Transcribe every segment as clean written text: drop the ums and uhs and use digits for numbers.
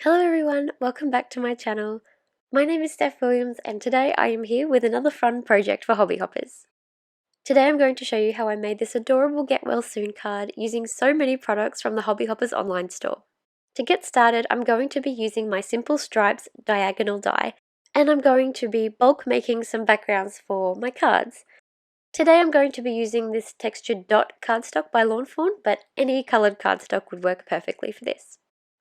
Hello everyone, welcome back to my channel. My name is Steph Williams and today I am here with another fun project for hobby hoppers. Today I'm going to show you how I made this adorable Get Well Soon card using so many products from the Hobby Hoppers online store. To get started, I'm going to be using my Simple Stripes diagonal die and I'm going to be bulk making some backgrounds for my cards. Today I'm going to be using this textured dot cardstock by Fawn, but any coloured cardstock would work perfectly for this.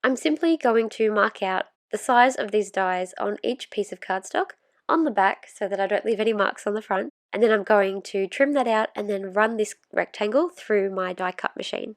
I'm simply going to mark out the size of these dies on each piece of cardstock on the back so that I don't leave any marks on the front, and then I'm going to trim that out and then run this rectangle through my die cut machine.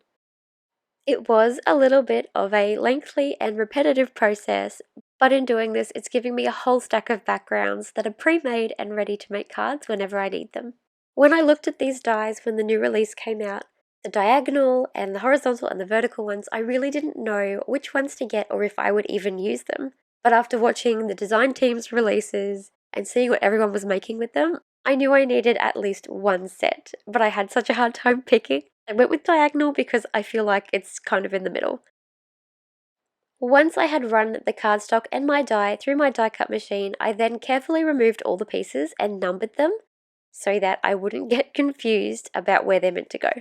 It was a little bit of a lengthy and repetitive process, but in doing this it's giving me a whole stack of backgrounds that are pre-made and ready to make cards whenever I need them. When I looked at these dies when the new release came out, the diagonal and the horizontal and the vertical ones, I really didn't know which ones to get or if I would even use them. But after watching the design team's releases and seeing what everyone was making with them, I knew I needed at least one set, but I had such a hard time picking. I went with diagonal because I feel like it's kind of in the middle. Once I had run the cardstock and my die through my die cut machine, I then carefully removed all the pieces and numbered them so that I wouldn't get confused about where they're meant to go.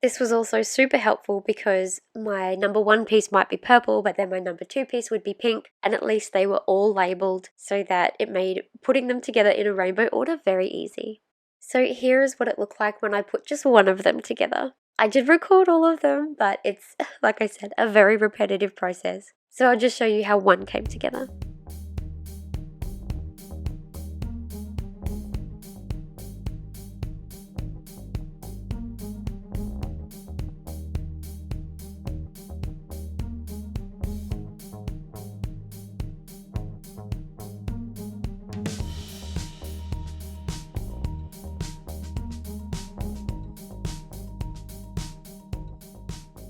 This was also super helpful because my number 1 piece might be purple, but then my number 2 piece would be pink, and at least they were all labelled so that it made putting them together in a rainbow order very easy. So here is what it looked like when I put just one of them together. I did record all of them, but it's, like I said, a very repetitive process. So I'll just show you how one came together.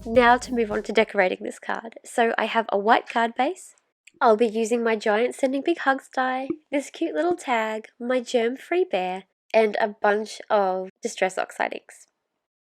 Now to move on to decorating this card. So I have a white card base. I'll be using my giant Sending Big Hugs die, this cute little tag, my Germ-Free Bear, and a bunch of Distress Oxide inks.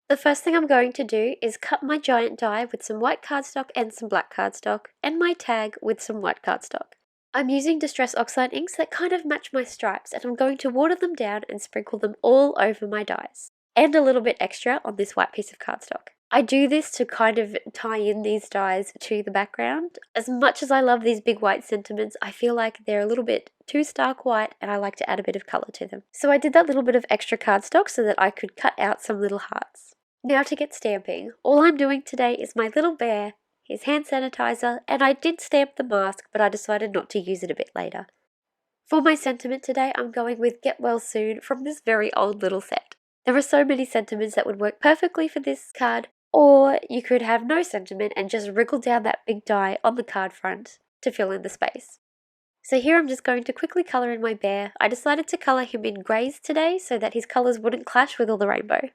The first thing I'm going to do is cut my giant die with some white cardstock and some black cardstock, and my tag with some white cardstock. I'm using Distress Oxide inks that kind of match my stripes, and I'm going to water them down and sprinkle them all over my dies, and a little bit extra on this white piece of cardstock. I do this to kind of tie in these dies to the background. As much as I love these big white sentiments, I feel like they're a little bit too stark white and I like to add a bit of colour to them. So I did that little bit of extra cardstock so that I could cut out some little hearts. Now to get stamping. All I'm doing today is my little bear, his hand sanitizer, and I did stamp the mask, but I decided not to use it a bit later. For my sentiment today, I'm going with Get Well Soon from this very old little set. There are so many sentiments that would work perfectly for this card, or you could have no sentiment and just wriggle down that big die on the card front to fill in the space. So here I'm just going to quickly colour in my bear. I decided to colour him in greys today so that his colours wouldn't clash with all the rainbow.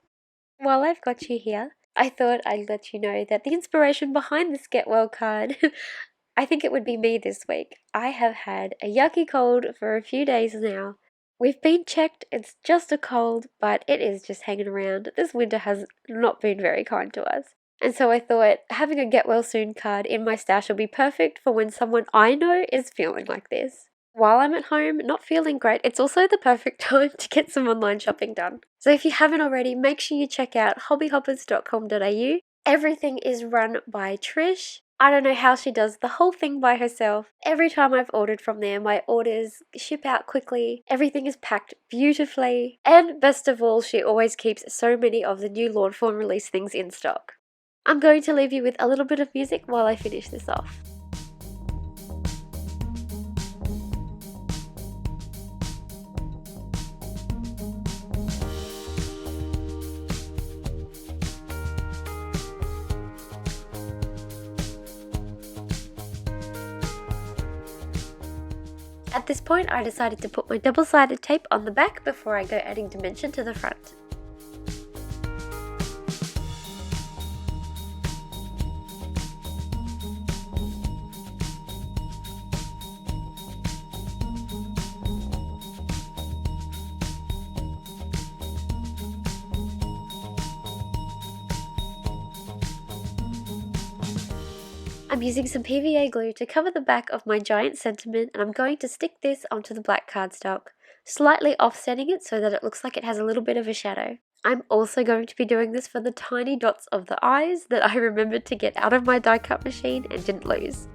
While I've got you here, I thought I'd let you know that the inspiration behind this Get Well card, I think it would be me this week. I have had a yucky cold for a few days now. We've been checked, it's just a cold, but it is just hanging around. This winter has not been very kind to us. And so I thought having a Get Well Soon card in my stash will be perfect for when someone I know is feeling like this. While I'm at home, not feeling great, it's also the perfect time to get some online shopping done. So if you haven't already, make sure you check out hobbyhoppers.com.au. Everything is run by Trish. I don't know how she does the whole thing by herself. Every time I've ordered from there, my orders ship out quickly. Everything is packed beautifully. And best of all, she always keeps so many of the new Fawn release things in stock. I'm going to leave you with a little bit of music while I finish this off. At this point, I decided to put my double-sided tape on the back before I go adding dimension to the front. I'm using some PVA glue to cover the back of my giant sentiment, and I'm going to stick this onto the black cardstock, slightly offsetting it so that it looks like it has a little bit of a shadow. I'm also going to be doing this for the tiny dots of the eyes that I remembered to get out of my die cut machine and didn't lose.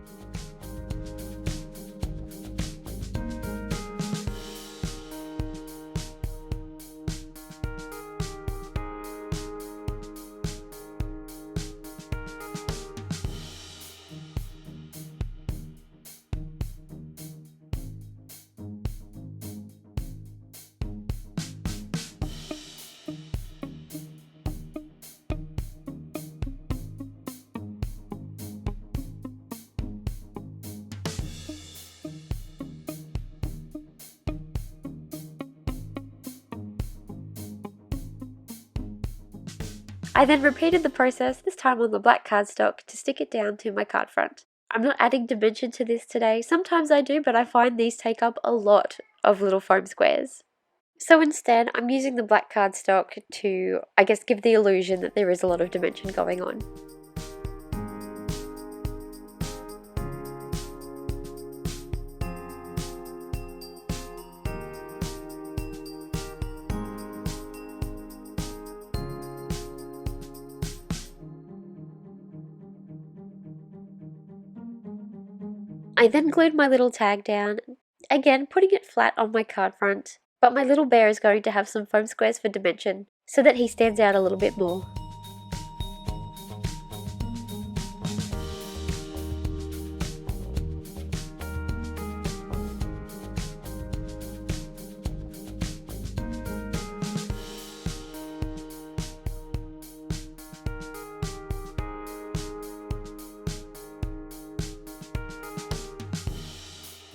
I then repeated the process, this time on the black cardstock, to stick it down to my card front. I'm not adding dimension to this today. Sometimes I do, but I find these take up a lot of little foam squares. So instead, I'm using the black cardstock to, I guess, give the illusion that there is a lot of dimension going on. I then glued my little tag down, again putting it flat on my card front, but my little bear is going to have some foam squares for dimension, so that he stands out a little bit more.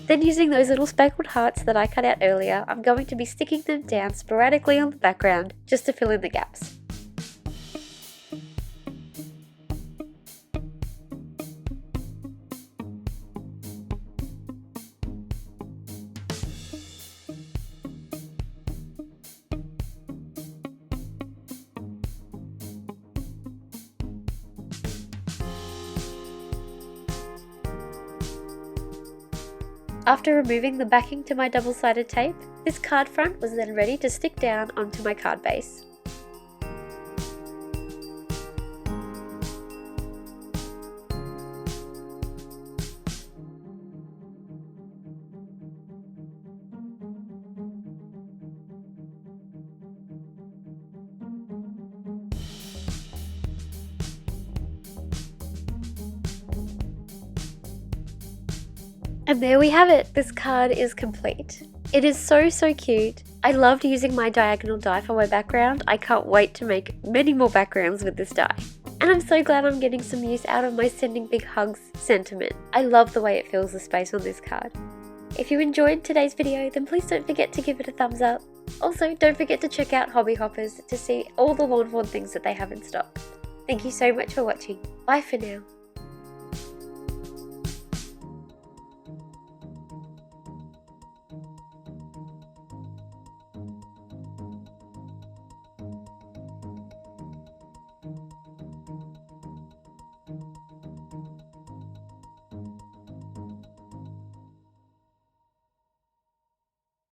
Then using those little speckled hearts that I cut out earlier, I'm going to be sticking them down sporadically on the background just to fill in the gaps. After removing the backing to my double-sided tape, this card front was then ready to stick down onto my card base. And there we have it, this card is complete. It is so cute. I loved using my diagonal die for my background. I can't wait to make many more backgrounds with this die. And I'm so glad I'm getting some use out of my sending big hugs sentiment. I love the way it fills the space on this card. If you enjoyed today's video, then please don't forget to give it a thumbs up. Also, don't forget to check out Hobby Hoppers to see all the lawn fawn things that they have in stock. Thank you so much for watching. Bye for now.